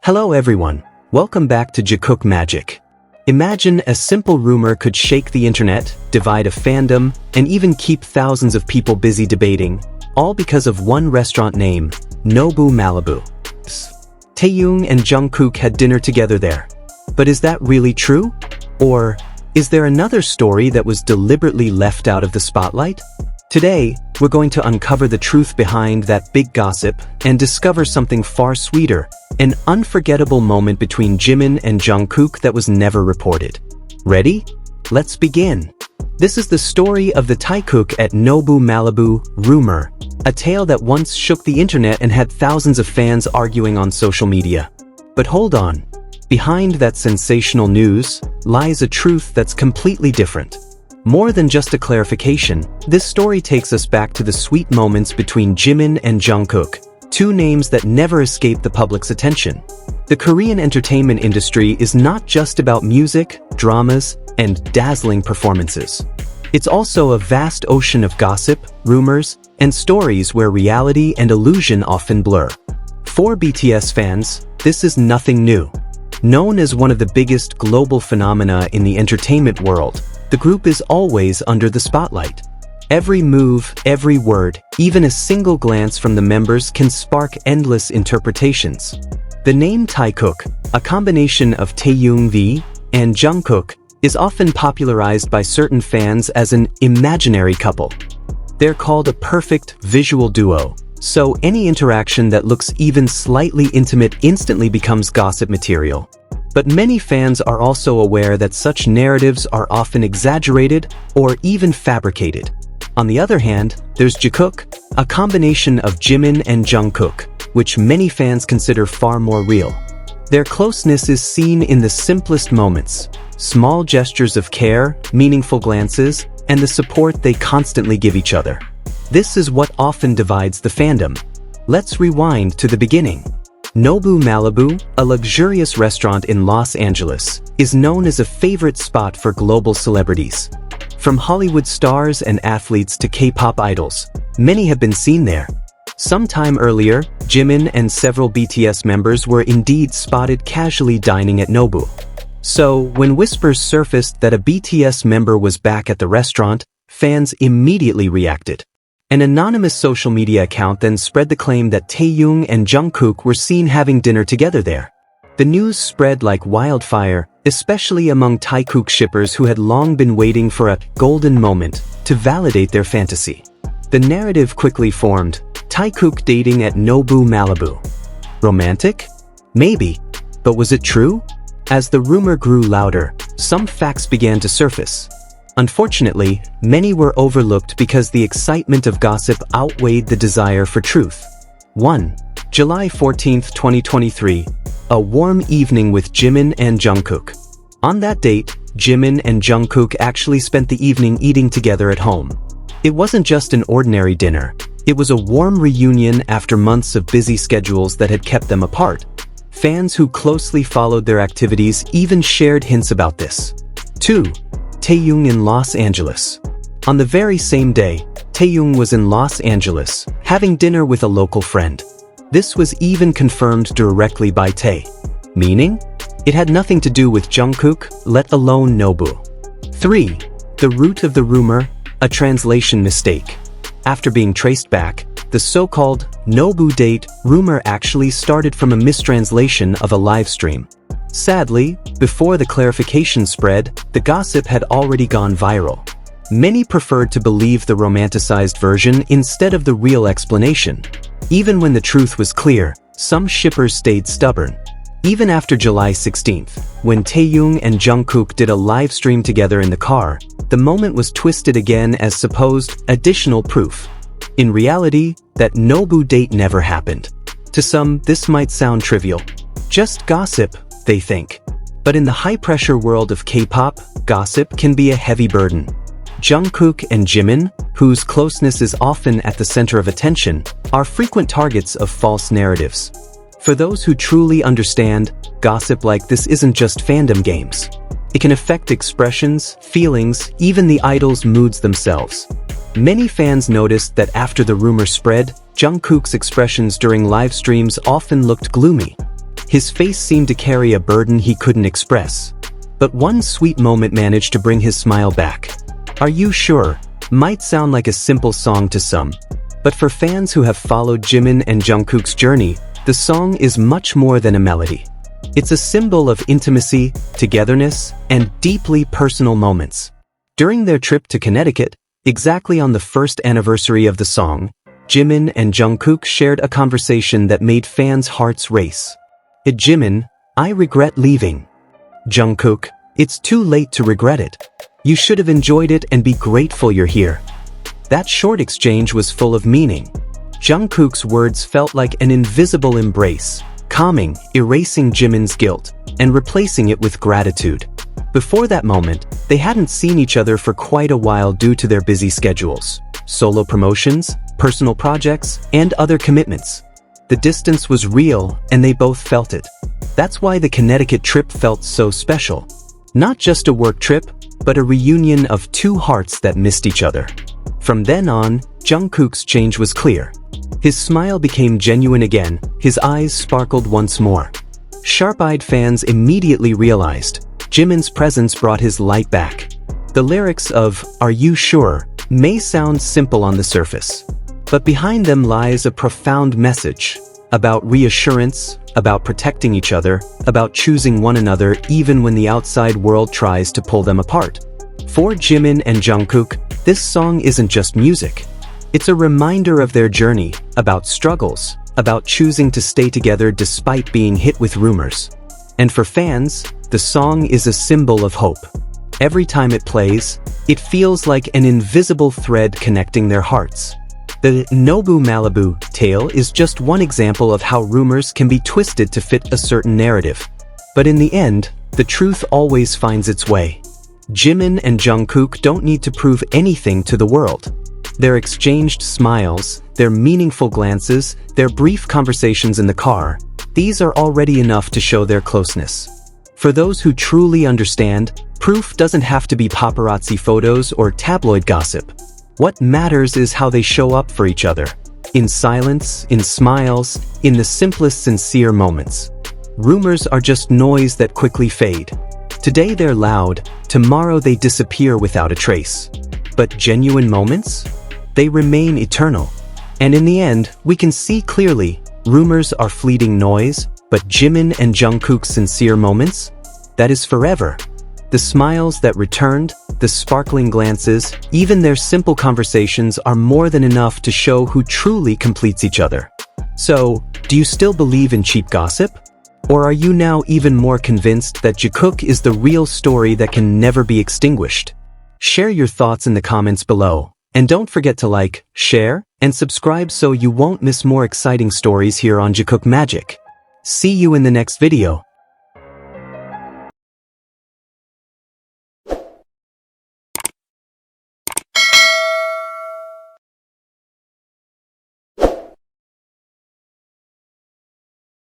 Hello everyone, welcome back to Jikook Magic. Imagine a simple rumor could shake the internet, divide a fandom, and even keep thousands of people busy debating, all because of one restaurant name, Nobu Malibu. Taeyoung and Jungkook had dinner together there. But is that really true? Or is there another story that was deliberately left out of the spotlight? Today, we're going to uncover the truth behind that big gossip and discover something far sweeter, an unforgettable moment between Jimin and Jungkook that was never reported. Ready? Let's begin. This is the story of the Taekook at Nobu Malibu rumor, a tale that once shook the internet and had thousands of fans arguing on social media. But hold on. Behind that sensational news lies a truth that's completely different. More than just a clarification, this story takes us back to the sweet moments between Jimin and Jungkook, two names that never escape the public's attention. The Korean entertainment industry is not just about music, dramas, and dazzling performances. It's also a vast ocean of gossip, rumors, and stories where reality and illusion often blur. For BTS fans, this is nothing new. Known as one of the biggest global phenomena in the entertainment world, the group is always under the spotlight. Every move, every word, even a single glance from the members can spark endless interpretations. The name Taekook, a combination of Taeyoung V and Jungkook, is often popularized by certain fans as an imaginary couple. They're called a perfect visual duo, so any interaction that looks even slightly intimate instantly becomes gossip material. But many fans are also aware that such narratives are often exaggerated or even fabricated. On the other hand, there's Jikook, a combination of Jimin and Jungkook, which many fans consider far more real. Their closeness is seen in the simplest moments, small gestures of care, meaningful glances, and the support they constantly give each other. This is what often divides the fandom. Let's rewind to the beginning. Nobu Malibu, a luxurious restaurant in Los Angeles, is known as a favorite spot for global celebrities. From Hollywood stars and athletes to K-pop idols, many have been seen there. Sometime earlier, Jimin and several BTS members were indeed spotted casually dining at Nobu. So, when whispers surfaced that a BTS member was back at the restaurant, fans immediately reacted. An anonymous social media account then spread the claim that Taeyoung and Jungkook were seen having dinner together there. The news spread like wildfire, especially among Taekook shippers who had long been waiting for a golden moment to validate their fantasy. The narrative quickly formed: Taekook dating at Nobu Malibu. Romantic? Maybe. But was it true? As the rumor grew louder, some facts began to surface. Unfortunately, many were overlooked because the excitement of gossip outweighed the desire for truth. 1. July 14, 2023. A warm evening with Jimin and Jungkook. On that date, Jimin and Jungkook actually spent the evening eating together at home. It wasn't just an ordinary dinner. It was a warm reunion after months of busy schedules that had kept them apart. Fans who closely followed their activities even shared hints about this. 2. Taeyoung in Los Angeles. On the very same day, Taeyoung was in Los Angeles, having dinner with a local friend. This was even confirmed directly by Tae. Meaning? It had nothing to do with Jungkook, let alone Nobu. 3. The root of the rumor, a translation mistake. After being traced back, the so-called Nobu date rumor actually started from a mistranslation of a live stream. Sadly, before the clarification spread, the gossip had already gone viral. Many preferred to believe the romanticized version instead of the real explanation. Even when the truth was clear, some shippers stayed stubborn. Even after July 16th, when Taeyoung and Jungkook did a live stream together in the car, the moment was twisted again as supposed additional proof. In reality, that Nobu date never happened. To some, this might sound trivial. Just gossip, they think. But in the high-pressure world of K-pop, gossip can be a heavy burden. Jungkook and Jimin, whose closeness is often at the center of attention, are frequent targets of false narratives. For those who truly understand, gossip like this isn't just fandom games. It can affect expressions, feelings, even the idols' moods themselves. Many fans noticed that after the rumor spread, Jungkook's expressions during live streams often looked gloomy. His face seemed to carry a burden he couldn't express. But one sweet moment managed to bring his smile back. "Are You Sure?" might sound like a simple song to some. But for fans who have followed Jimin and Jungkook's journey, the song is much more than a melody. It's a symbol of intimacy, togetherness, and deeply personal moments. During their trip to Connecticut, exactly on the first anniversary of the song, Jimin and Jungkook shared a conversation that made fans' hearts race. "Jimin, I regret leaving." "Jungkook, it's too late to regret it. You should have enjoyed it and be grateful you're here." That short exchange was full of meaning. Jungkook's words felt like an invisible embrace, calming, erasing Jimin's guilt, and replacing it with gratitude. Before that moment, they hadn't seen each other for quite a while due to their busy schedules, solo promotions, personal projects, and other commitments. The distance was real, and they both felt it. That's why the Connecticut trip felt so special. Not just a work trip, but a reunion of two hearts that missed each other. From then on, Jungkook's change was clear. His smile became genuine again, his eyes sparkled once more. Sharp-eyed fans immediately realized Jimin's presence brought his light back. The lyrics of "Are You Sure?" may sound simple on the surface, but behind them lies a profound message about reassurance, about protecting each other, about choosing one another even when the outside world tries to pull them apart. For Jimin and Jungkook, this song isn't just music. It's a reminder of their journey, about struggles, about choosing to stay together despite being hit with rumors. And for fans, the song is a symbol of hope. Every time it plays, it feels like an invisible thread connecting their hearts. The Nobu Malibu tale is just one example of how rumors can be twisted to fit a certain narrative. But in the end, the truth always finds its way. Jimin and Jungkook don't need to prove anything to the world. Their exchanged smiles, their meaningful glances, their brief conversations in the car, these are already enough to show their closeness. For those who truly understand, proof doesn't have to be paparazzi photos or tabloid gossip. What matters is how they show up for each other. In silence, in smiles, in the simplest sincere moments. Rumors are just noise that quickly fade. Today they're loud, tomorrow they disappear without a trace. But genuine moments? They remain eternal. And in the end, we can see clearly, rumors are fleeting noise, but Jimin and Jungkook's sincere moments? That is forever. The smiles that returned, the sparkling glances, even their simple conversations are more than enough to show who truly completes each other. So, do you still believe in cheap gossip? Or are you now even more convinced that Jikook is the real story that can never be extinguished? Share your thoughts in the comments below. And don't forget to like, share, and subscribe so you won't miss more exciting stories here on Jikook Magic. See you in the next video.